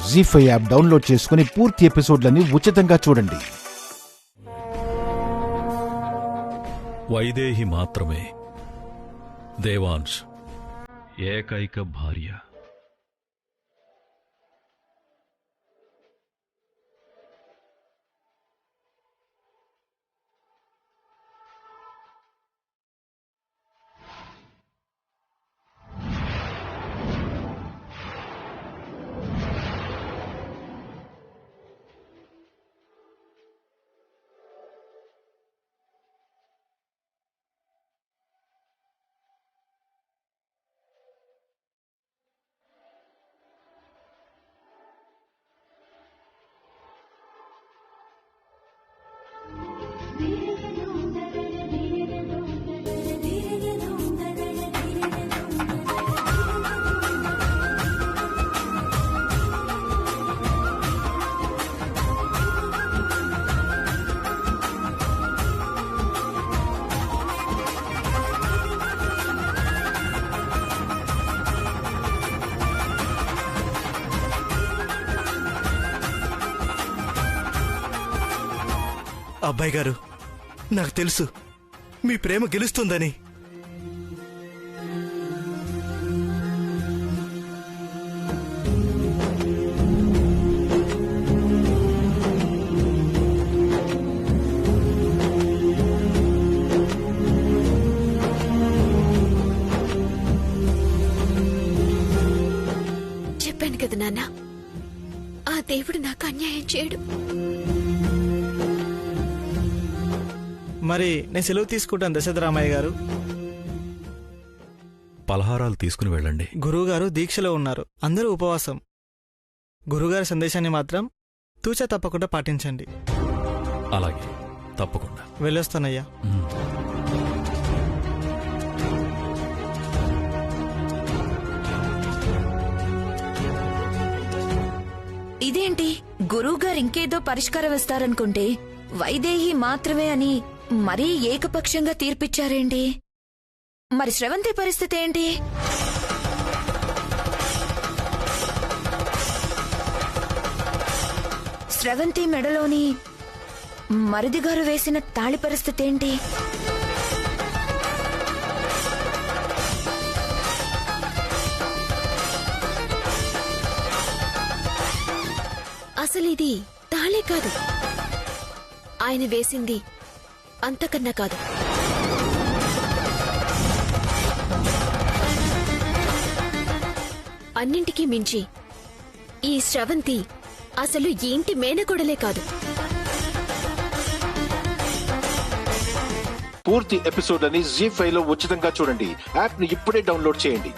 జీ5 app download చేసుకుని పూర్తి ఎపిసోడ్లని ఉచితంగా చూడండి. వైదేహి మాత్రమే దేవాంశ్ ఏకైక భార్య. అబ్బాయి గారు, నాకు తెలుసు మీ ప్రేమ గెలుస్తుందని. చెప్పాను కదా నాన్న, ఆ దేవుడు నాకు అన్యాయం చేయడు. మరి నేను సెలవు తీసుకుంటాను దశరథరామయ్య గారు. పలహారాలు తీసుకుని వెళ్ళండి. గురువుగారు దీక్షలో ఉన్నారు, అందరూ ఉపవాసం. గురువుగారి సందేశాన్ని మాత్రం తూచా తప్పకుండా పాటించండి. అలాగే, తప్పకుండా వెళ్ళొస్తానయ్యా. ఇదేంటి, గురువుగారు ఇంకేదో పరిష్కారం ఇస్తారనుకుంటే వైదేహి మాత్రమే అని మరీ ఏకపక్షంగా తీర్పిచ్చారేంటి? మరి శ్రవంతి పరిస్థితి ఏంటి? శ్రవంతి మెడలోని మరిదిగారు వేసిన తాళి పరిస్థితి ఏంటి? అసలు ఇది తాళే కాదు, ఆయన వేసింది అంతకన్నా కాదు. అన్నింటికీ మించి ఈ శ్రవంతి అసలు ఏంటి మేనకోడలే కాదు. పూర్తి ఎపిసోడ్లని జీ5 లో ఉచితంగా చూడండి. యాప్ ని ఇప్పుడే డౌన్లోడ్ చేయండి.